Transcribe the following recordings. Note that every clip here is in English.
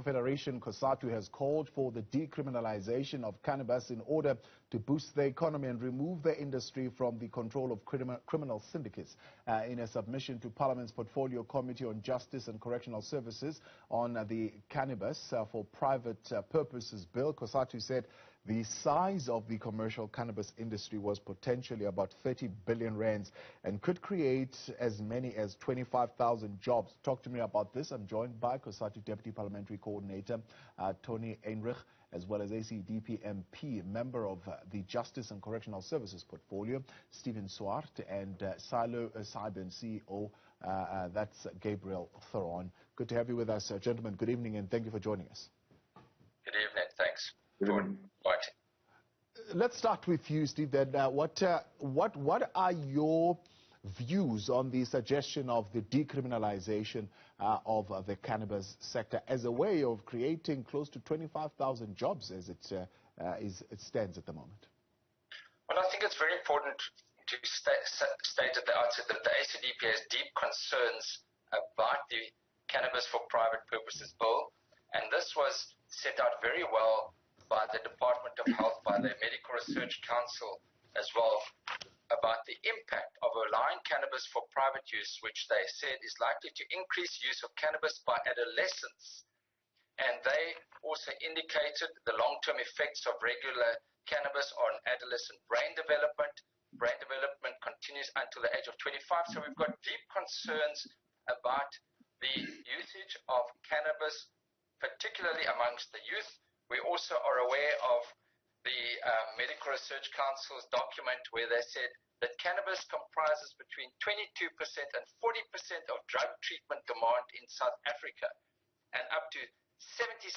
Labour Federation, Cosatu, has called for the decriminalization of cannabis in order to boost the economy and remove the industry from the control of criminal syndicates. In a submission to Parliament's Portfolio Committee on Justice and Correctional Services on the Cannabis for Private Purposes Bill, Cosatu said the size of the commercial cannabis industry was potentially about 30 billion rands and could create as many as 25,000 jobs. Talk to me about this. I'm joined by Cosatu Deputy Parliamentary Coordinator Tony Heinrich, as well as ACDP MP, member of the Justice and Correctional Services Portfolio, Stephen Swart, and Silo Saiben, CEO, that's Gabriel Thoron. Good to have you with us, gentlemen. Good evening, and thank you for joining us. Good evening. Thanks. Let's start with you, Steve. Then, what are your views on the suggestion of the decriminalization of the cannabis sector as a way of creating close to 25,000 jobs as it stands at the moment? Well, I think it's very important to state at the outset that the ACDP has deep concerns about the Cannabis for Private Purposes Bill, and this was set out very well by the Department of Health, by the Medical Research Council as well, about the impact of allowing cannabis for private use, which they said is likely to increase use of cannabis by adolescents. And they also indicated the long-term effects of regular cannabis on adolescent brain development. Brain development continues until the age of 25. So we've got deep concerns about the usage of cannabis, particularly amongst the youth. We also are aware of the Medical Research Council's document where they said that cannabis comprises between 22% and 40% of drug treatment demand in South Africa, and up to 77%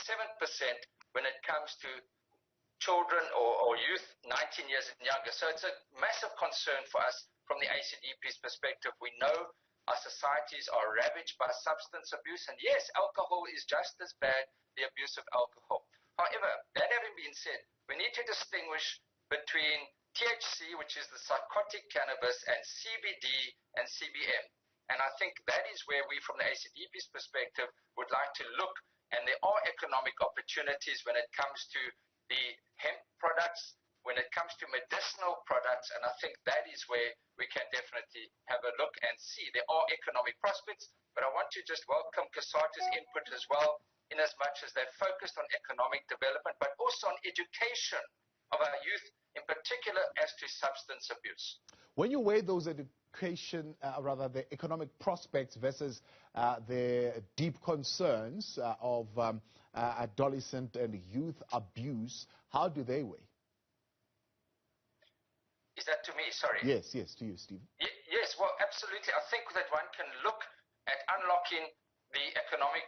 when it comes to children or youth 19 years and younger. So it's a massive concern for us from the ACDP's perspective. We know our societies are ravaged by substance abuse, and yes, alcohol is just as bad, the abuse of alcohol. However, that having been said, we need to distinguish between THC, which is the psychotic cannabis, and CBD and CBN. And I think that is where we, from the ACDP's perspective, would like to look. And there are economic opportunities when it comes to the hemp products, when it comes to medicinal products, and I think that is where we can definitely have a look and see. There are economic prospects, but I want to just welcome Cosatu's input as well, in as much as they're focused on economic development, but also on education of our youth, in particular as to substance abuse. When you weigh those the economic prospects versus the deep concerns of adolescent and youth abuse, how do they weigh? Is that to me? Sorry. Yes, to you, Stephen. Yes, well, absolutely. I think that one can look at unlocking the economic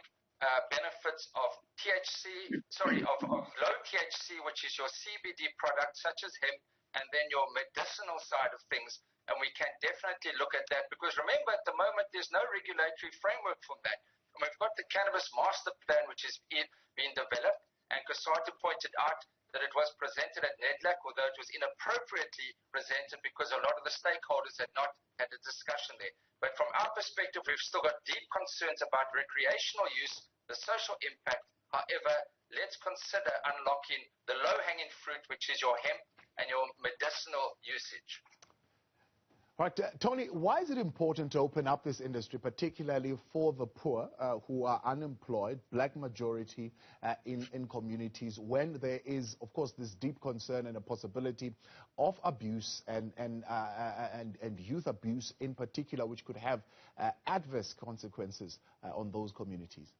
benefits of of low THC, which is your CBD product, such as hemp, and then your medicinal side of things. And we can definitely look at that, because remember, at the moment, there's no regulatory framework for that. And we've got the Cannabis Master Plan, which is being developed, and Cosatu pointed out that it was presented at NEDLAC, although it was inappropriately presented because a lot of the stakeholders had not had a discussion there. But from our perspective, we've still got deep concerns about recreational use, the social impact. However, let's consider unlocking the low-hanging fruit, which is your hemp and your medicinal usage. Right, Tony, why is it important to open up this industry, particularly for the poor who are unemployed, black majority in communities, when there is, of course, this deep concern and a possibility of abuse and youth abuse in particular, which could have adverse consequences on those communities?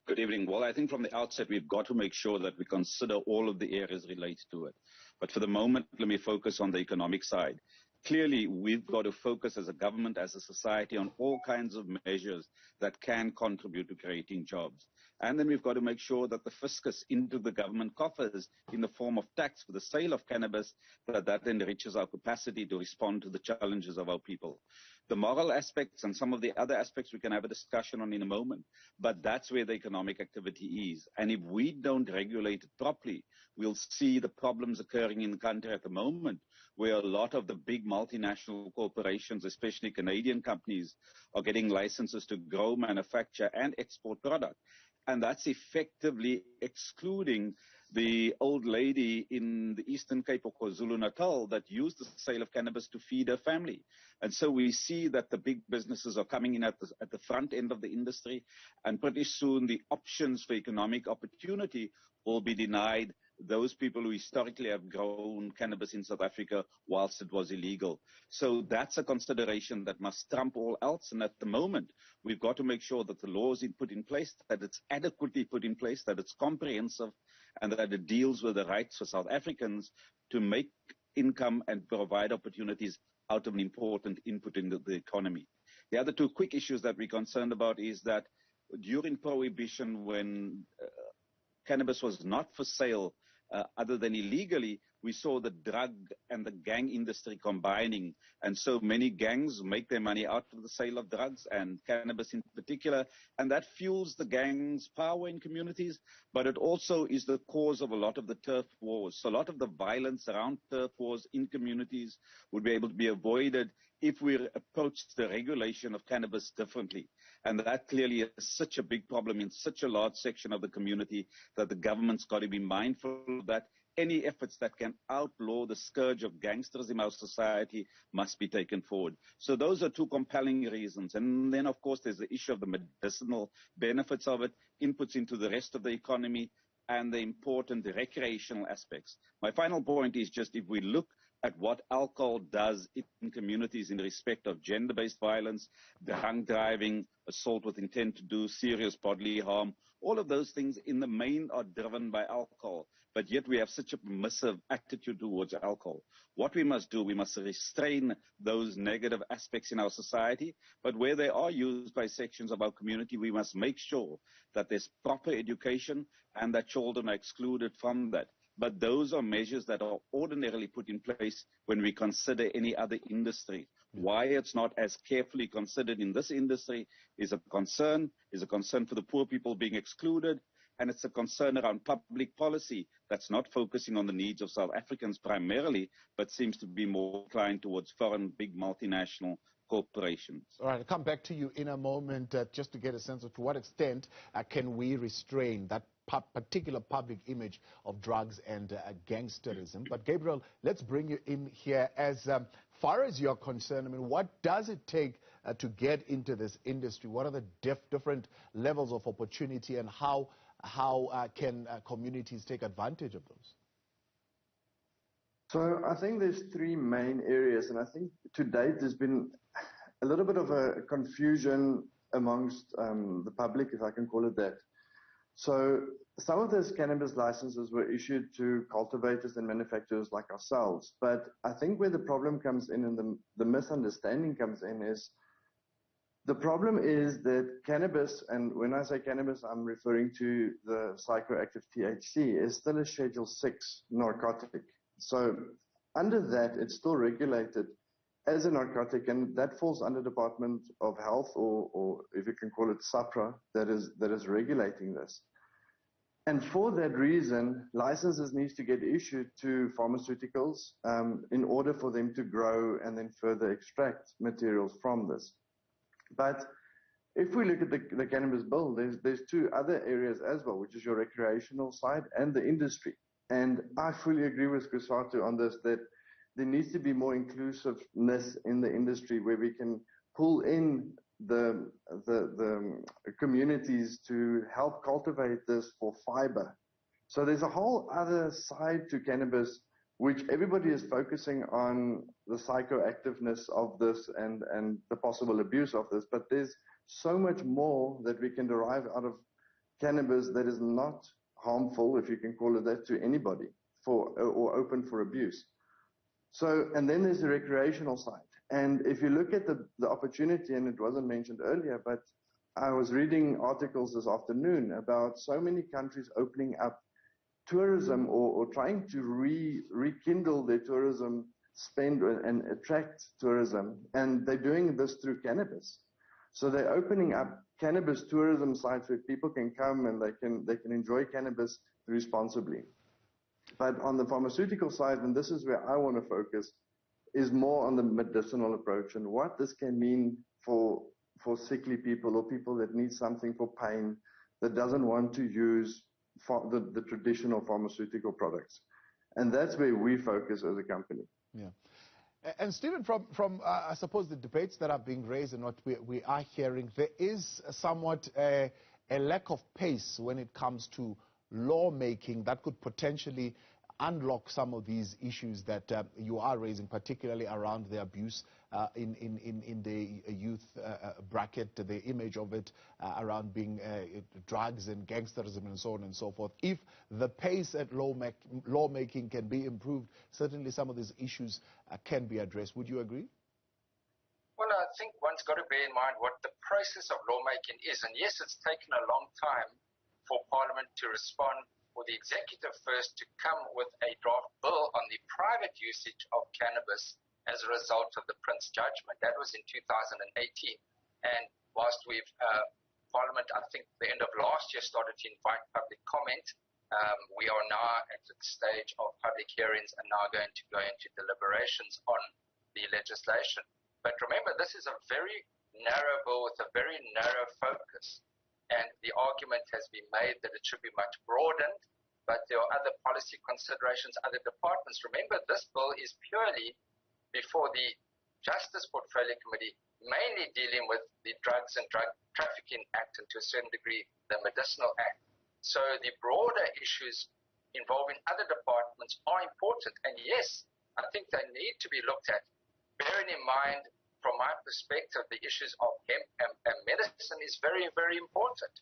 Good evening. Well, I think from the outset, we've got to make sure that we consider all of the areas related to it. But for the moment, let me focus on the economic side. Clearly, we've got to focus as a government, as a society, on all kinds of measures that can contribute to creating jobs. And then we've got to make sure that the fiscus into the government coffers in the form of tax for the sale of cannabis, that enriches our capacity to respond to the challenges of our people. The moral aspects and some of the other aspects we can have a discussion on in a moment, but that's where the economic activity is. And if we don't regulate it properly, we'll see the problems occurring in the country at the moment, where a lot of the big multinational corporations, especially Canadian companies, are getting licenses to grow, manufacture, and export product. And that's effectively excluding the old lady in the Eastern Cape or KwaZulu-Natal that used the sale of cannabis to feed her family. And so we see that the big businesses are coming in at the front end of the industry, and pretty soon the options for economic opportunity will be denied those people who historically have grown cannabis in South Africa whilst it was illegal. So that's a consideration that must trump all else. And at the moment, we've got to make sure that the law is put in place, that it's adequately put in place, that it's comprehensive, and that it deals with the rights for South Africans to make income and provide opportunities out of an important input in the economy. The other two quick issues that we're concerned about is that during Prohibition, when cannabis was not for sale other than illegally, we saw the drug and the gang industry combining. And so many gangs make their money out of the sale of drugs and cannabis in particular. And that fuels the gangs' power in communities, but it also is the cause of a lot of the turf wars. So a lot of the violence around turf wars in communities would be able to be avoided if we approach the regulation of cannabis differently. And that clearly is such a big problem in such a large section of the community that the government's got to be mindful of that. Any efforts that can outlaw the scourge of gangsters in our society must be taken forward. So those are two compelling reasons. And then, of course, there's the issue of the medicinal benefits of it, inputs into the rest of the economy, and the important recreational aspects. My final point is just if we look at what alcohol does in communities in respect of gender-based violence, drunk driving, assault with intent to do serious bodily harm, all of those things in the main are driven by alcohol, but yet we have such a permissive attitude towards alcohol. What we must do, we must restrain those negative aspects in our society, but where they are used by sections of our community, we must make sure that there's proper education and that children are excluded from that. But those are measures that are ordinarily put in place when we consider any other industry. Why it's not as carefully considered in this industry is a concern for the poor people being excluded, and it's a concern around public policy that's not focusing on the needs of South Africans primarily, but seems to be more inclined towards foreign big multinational corporations. All right, I'll come back to you in a moment just to get a sense of to what extent can we restrain that particular public image of drugs and gangsterism. But Gabriel, let's bring you in here. As far as you're concerned, I mean, what does it take to get into this industry? What are the different levels of opportunity, and how can communities take advantage of those? So I think there's three main areas, and I think to date there's been a little bit of a confusion amongst the public, if I can call it that. So some of those cannabis licenses were issued to cultivators and manufacturers like ourselves. But I think where the problem comes in and the misunderstanding comes in is the problem is that cannabis, and when I say cannabis, I'm referring to the psychoactive THC, is still a Schedule 6 narcotic. So under that, it's still regulated as a narcotic, and that falls under Department of Health, or if you can call it SAPRA, that is regulating this. And for that reason, licenses need to get issued to pharmaceuticals in order for them to grow and then further extract materials from this. But if we look at the cannabis bill, there's two other areas as well, which is your recreational side and the industry. And I fully agree with Cosatu on this, that there needs to be more inclusiveness in the industry where we can pull in the communities to help cultivate this for fiber. So there's a whole other side to cannabis, which everybody is focusing on the psychoactiveness of this and the possible abuse of this. But there's so much more that we can derive out of cannabis that is not harmful, if you can call it that, to anybody or open for abuse. So, and then there's the recreational side. And if you look at the opportunity, and it wasn't mentioned earlier, but I was reading articles this afternoon about so many countries opening up tourism or trying to rekindle their tourism spend and attract tourism, and they're doing this through cannabis. So they're opening up cannabis tourism sites where people can come and they can enjoy cannabis responsibly. But on the pharmaceutical side, and this is where I want to focus, is more on the medicinal approach and what this can mean for sickly people or people that need something for pain, that doesn't want to use the traditional pharmaceutical products. And that's where we focus as a company. Yeah. And Stephen, from I suppose the debates that are being raised and what we are hearing, there is somewhat a lack of pace when it comes to lawmaking that could potentially unlock some of these issues that you are raising, particularly around the abuse in the youth bracket, the image of it around being drugs and gangsterism and so on and so forth. If the pace at lawmaking can be improved, certainly some of these issues can be addressed. Would you agree? Well, I think one's got to bear in mind what the process of lawmaking is. And yes, it's taken a long time for Parliament to respond, for the executive first to come with a draft bill on the private usage of cannabis as a result of the Prince judgment. That was in 2018. And whilst we've, Parliament, I think the end of last year, started to invite public comment, we are now at the stage of public hearings and now going to go into deliberations on the legislation. But remember, this is a very narrow bill with a very narrow focus. And the argument has been made that it should be much broadened, but there are other policy considerations, other departments. Remember, this bill is purely before the Justice Portfolio Committee, mainly dealing with the Drugs and Drug Trafficking Act and to a certain degree the Medicinal Act. So the broader issues involving other departments are important. And yes, I think they need to be looked at, bearing in mind, from my perspective, the issues of hemp and medicine is very, very important,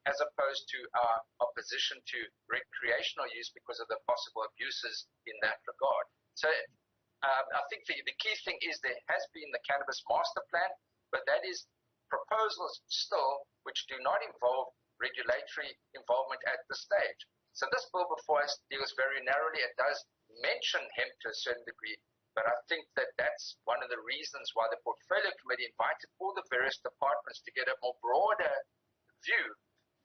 as opposed to our opposition to recreational use because of the possible abuses in that regard. So I think the key thing is there has been the Cannabis Master Plan, but that is proposals still which do not involve regulatory involvement at this stage. So this bill before us deals very narrowly. It does mention hemp to a certain degree, but I think that that's one of the reasons why the Portfolio Committee invited all the various departments to get a more broader view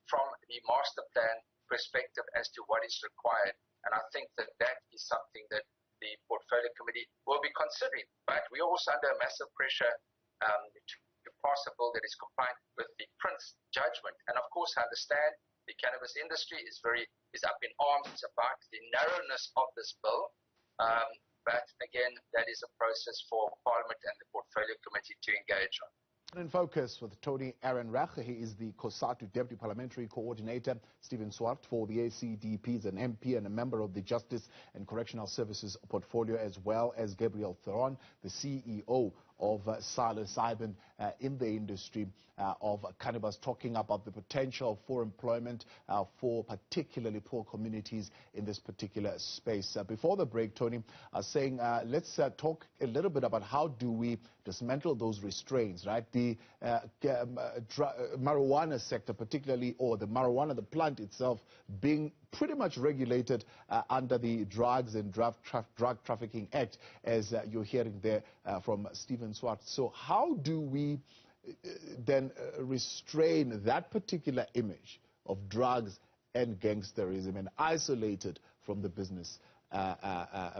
from the master plan perspective as to what is required. And I think that that is something that the Portfolio Committee will be considering. But we're also under massive pressure to pass a bill that is compliant with the Prince judgment. And of course, I understand the cannabis industry is up in arms about the narrowness of this bill. But again, that is a process for Parliament and the Portfolio Committee to engage on. In Focus with Tony Aaron-Rach. He is the Cosatu Deputy Parliamentary Coordinator. Stephen Swart for the ACDP is an MP and a member of the Justice and Correctional Services Portfolio, as well as Gabriel Theron, the CEO of psilocybin in the industry of cannabis, talking about the potential for employment for particularly poor communities in this particular space. Before the break, Tony, saying let's talk a little bit about how do we dismantle those restraints, right? The marijuana sector particularly, or the marijuana, the plant itself, being pretty much regulated under the Drugs and Drug Trafficking Act, as you're hearing there from Stephen Swart. So how do we then restrain that particular image of drugs and gangsterism and isolate it from the business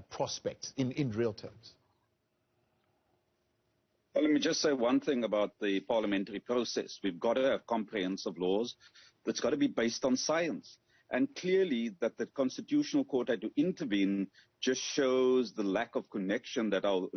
prospects in real terms? Well, let me just say one thing about the parliamentary process. We've got to have comprehensive laws that's got to be based on science. And clearly that the Constitutional Court had to intervene just shows the lack of connection that our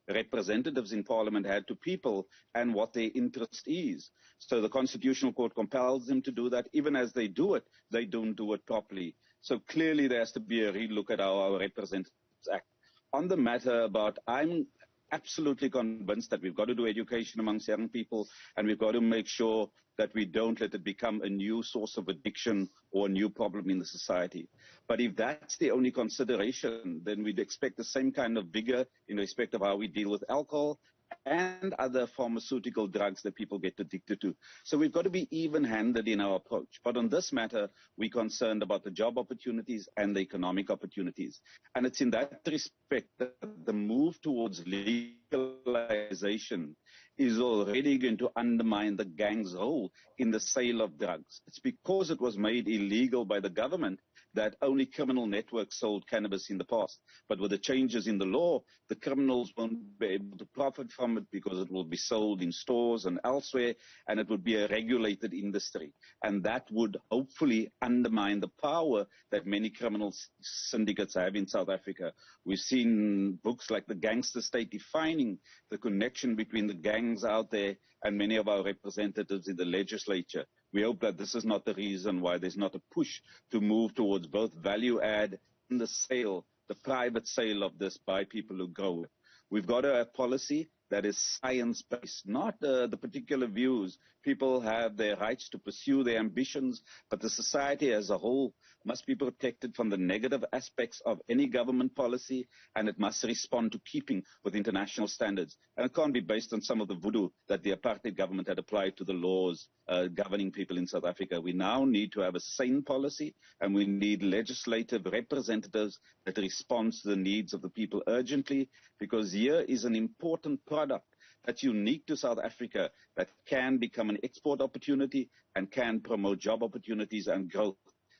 representatives in Parliament had to people and what their interest is. So the Constitutional Court compels them to do that. Even as they do it, they don't do it properly. So clearly there has to be a relook at how our Representatives Act. On the matter about, I'm absolutely convinced that we've got to do education amongst young people, and we've got to make sure that we don't let it become a new source of addiction or a new problem in the society. But if that's the only consideration, then we'd expect the same kind of vigor in respect of how we deal with alcohol and other pharmaceutical drugs that people get addicted to. So we've got to be even-handed in our approach. But on this matter, we're concerned about the job opportunities and the economic opportunities. And it's in that respect that the move towards legalization is already going to undermine the gang's role in the sale of drugs. It's because it was made illegal by the government that only criminal networks sold cannabis in the past. But with the changes in the law, the criminals won't be able to profit from it because it will be sold in stores and elsewhere, and it would be a regulated industry. And that would hopefully undermine the power that many criminal syndicates have in South Africa. We've seen books like The Gangster State defining the connection between the gangs out there and many of our representatives in the legislature. We hope that this is not the reason why there's not a push to move towards both value add and the sale, the private sale of this by people who grow it. We've got a policy that is science-based, not the particular views. People have their rights to pursue their ambitions, but the society as a whole must be protected from the negative aspects of any government policy, and it must respond to keeping with international standards. And it can't be based on some of the voodoo that the apartheid government had applied to the laws governing people in South Africa. We now need to have a sane policy, and we need legislative representatives that respond to the needs of the people urgently, because here is an important product that's unique to South Africa that can become an export opportunity and can promote job opportunities and growth.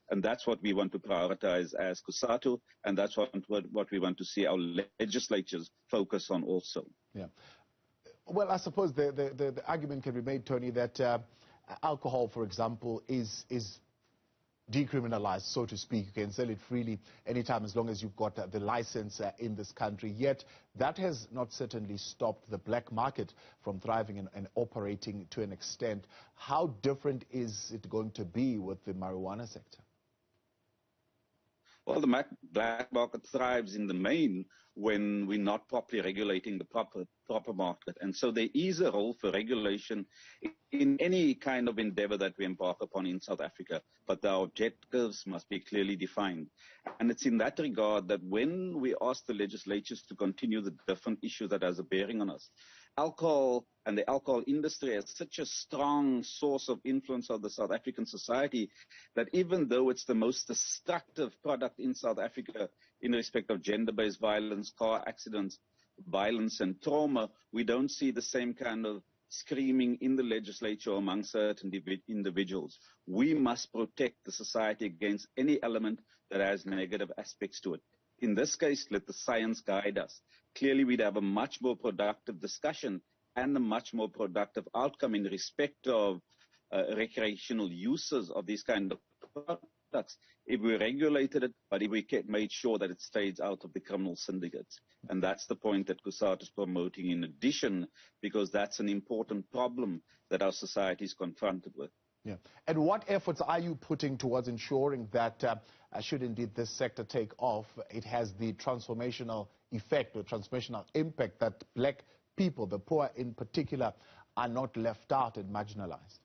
And that's what we want to prioritize as Cosatu, and that's what we want to see our legislatures focus on also. Yeah. Well, I suppose the argument can be made, Tony, that alcohol, for example, is decriminalized, so to speak. You can sell it freely anytime as long as you've got the license in this country. Yet that has not certainly stopped the black market from thriving and operating to an extent. How different is it going to be with the marijuana sector? Well, the black market thrives in the main when we're not properly regulating the proper market. And so there is a role for regulation in any kind of endeavor that we embark upon in South Africa, but our objectives must be clearly defined. And it's in that regard that when we ask the legislatures to continue the different issues that has a bearing on us, alcohol and the alcohol industry is such a strong source of influence of the South African society that even though it's the most destructive product in South Africa in respect of gender-based violence, car accidents, violence and trauma, we don't see the same kind of screaming in the legislature among certain individuals. We must protect the society against any element that has negative aspects to it. In this case, let the science guide us. Clearly, we'd have a much more productive discussion and a much more productive outcome in respect of recreational uses of these kind of products if we regulated it, but if we made sure that it stays out of the criminal syndicates. And that's the point that Cosatu is promoting in addition, because that's an important problem that our society is confronted with. Yeah. And what efforts are you putting towards ensuring that should indeed this sector take off, it has the transformational effect or transformational impact that black people, the poor in particular, are not left out and marginalized?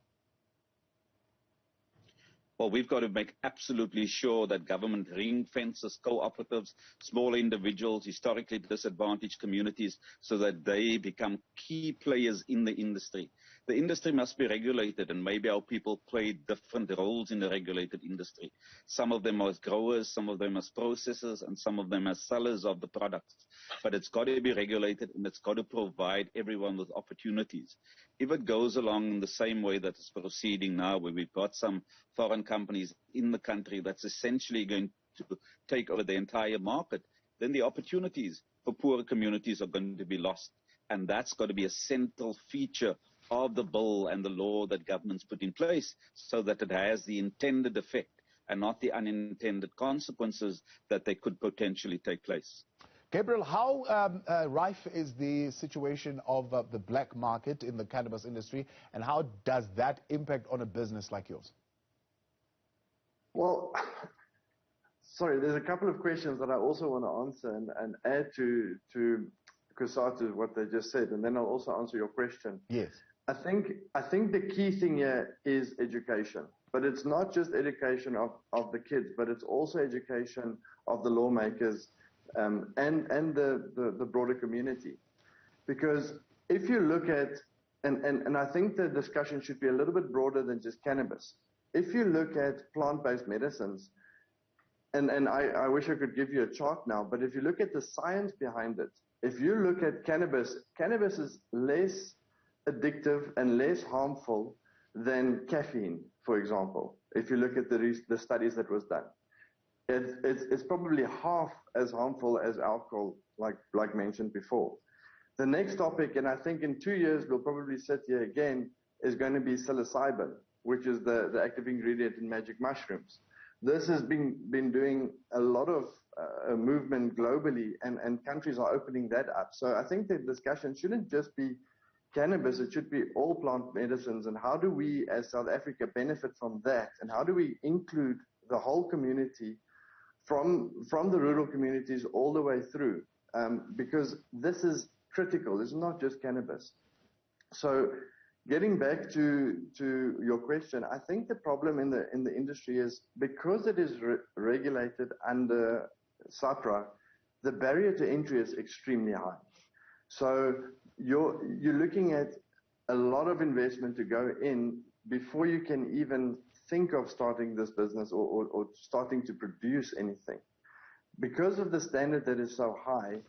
Well, we've got to make absolutely sure that government ring fences cooperatives, small individuals, historically disadvantaged communities, so that they become key players in the industry. The industry must be regulated, and maybe our people play different roles in the regulated industry. Some of them as growers, some of them as processors, and some of them as sellers of the products. But it's got to be regulated, and it's got to provide everyone with opportunities. If it goes along in the same way that it's proceeding now, where we've got some foreign companies in the country that's essentially going to take over the entire market, then the opportunities for poorer communities are going to be lost. And that's got to be a central feature of the bill and the law that governments put in place, so that it has the intended effect and not the unintended consequences that they could potentially take place. Gabriel, how rife is the situation of the black market in the cannabis industry, and how does that impact on a business like yours? Well, sorry, there's a couple of questions that I also want to answer and add to Cosatu, what they just said, and then I'll also answer your question. Yes. I think the key thing here is education, but it's not just education of the kids, but it's also education of the lawmakers and the broader community. Because if you look at, and I think the discussion should be a little bit broader than just cannabis. If you look at plant-based medicines, and I wish I could give you a chart now, but if you look at the science behind it, if you look at cannabis is less addictive and less harmful than caffeine, for example. If you look at the studies that was done, it's probably half as harmful as alcohol, like mentioned before. The next topic, and I think in 2 years we'll probably sit here again, is going to be psilocybin, which is the active ingredient in magic mushrooms. This has been doing a lot of movement globally, and countries are opening that up. So I think the discussion shouldn't just be cannabis, it should be all plant medicines, and how do we as South Africa benefit from that, and how do we include the whole community from the rural communities all the way through, because this is critical. It's not just cannabis. So getting back to your question, I think the problem in the industry is because it is regulated under SAPRA, the barrier to entry is extremely high. So you're looking at a lot of investment to go in before you can even think of starting this business or starting to produce anything. Because of the standard that is so high,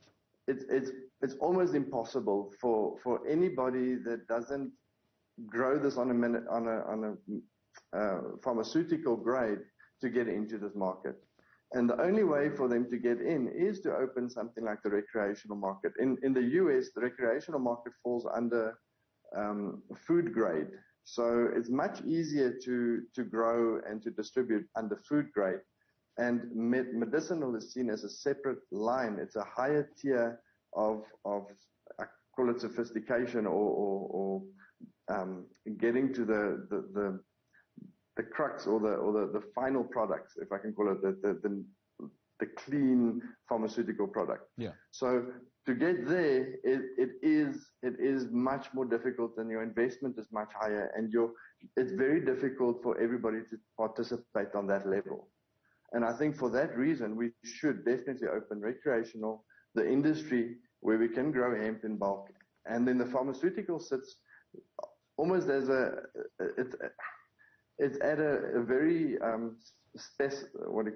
it's almost impossible for anybody that doesn't grow this on a pharmaceutical grade to get into this market. And the only way for them to get in is to open something like the recreational market. In the US, the recreational market falls under food grade. So it's much easier to grow and to distribute under food grade. And medicinal is seen as a separate line. It's a higher tier of I call it sophistication or getting to the crux or the final products, if I can call it the clean pharmaceutical product. Yeah. So to get there, it is much more difficult, and your investment is much higher, and it's very difficult for everybody to participate on that level. And I think for that reason, we should definitely open recreational, the industry where we can grow hemp in bulk, and then the pharmaceutical sits almost as it's at a very specialized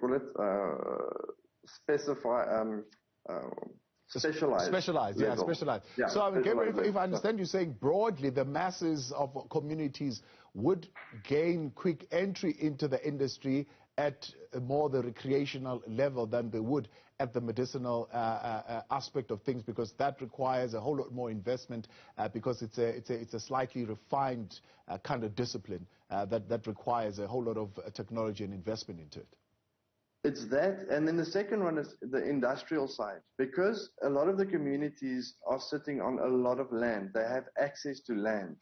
level. Yeah, specialized. Yeah, so Gabriel, if I understand you saying broadly, the masses of communities would gain quick entry into the industry at more the recreational level than they would at the medicinal aspect of things, because that requires a whole lot more investment, because it's a slightly refined kind of discipline that requires a whole lot of technology and investment into it. It's that, and then the second one is the industrial side, because a lot of the communities are sitting on a lot of land. They have access to land.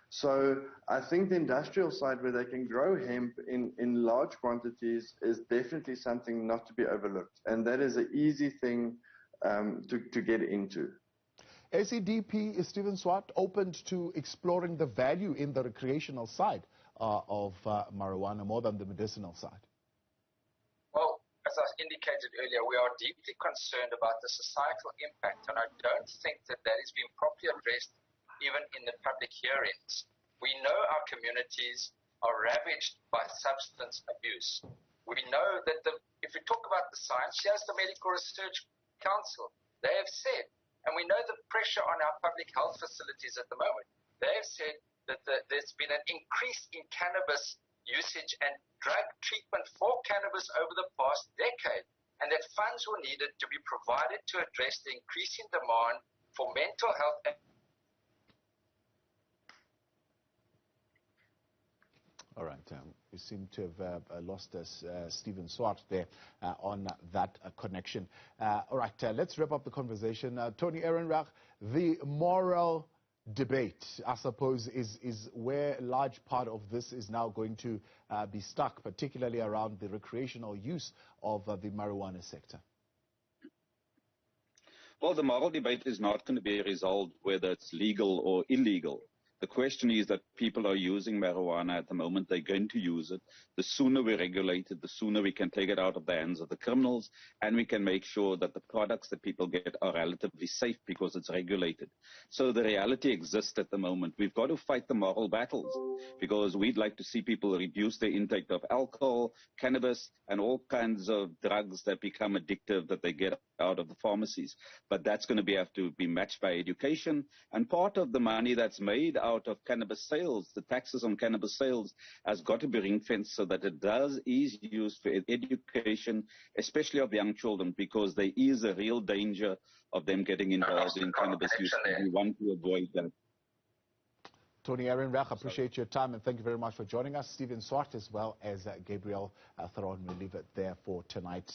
So I think the industrial side, where they can grow hemp in large quantities, is definitely something not to be overlooked. And that is an easy thing to get into. ACDP, is Stephen Swart open to exploring the value in the recreational side of marijuana more than the medicinal side? Well, as I indicated earlier, we are deeply concerned about the societal impact, and I don't think that is being properly addressed even in the public hearings. We know our communities are ravaged by substance abuse. We know that if we talk about the science, here's the Medical Research Council. They have said, and we know the pressure on our public health facilities at the moment. They have said that there's been an increase in cannabis usage and drug treatment for cannabis over the past decade, and that funds were needed to be provided to address the increasing demand for mental health and All right, we seem to have lost us, Stephen Swart there on that connection. All right, let's wrap up the conversation. Tony Ehrenreich, the moral debate, I suppose, is where a large part of this is now going to be stuck, particularly around the recreational use of the marijuana sector. Well, the moral debate is not going to be resolved whether it's legal or illegal. The question is that people are using marijuana at the moment. They're going to use it. The sooner we regulate it, the sooner we can take it out of the hands of the criminals, and we can make sure that the products that people get are relatively safe because it's regulated. So the reality exists at the moment. We've got to fight the moral battles because we'd like to see people reduce their intake of alcohol, cannabis, and all kinds of drugs that become addictive that they get out of the pharmacies. But that's going to have to be matched by education, and part of the money that's made out of cannabis sales, the taxes on cannabis sales, has got to be ring-fenced so that it is used for education, especially of young children, because there is a real danger of them getting involved in cannabis use. We want to avoid that. Tony Ehrenreich, appreciate your time, and thank you very much for joining us. Stephen Swart, as well as Gabriel Theron. We'll leave it there for tonight.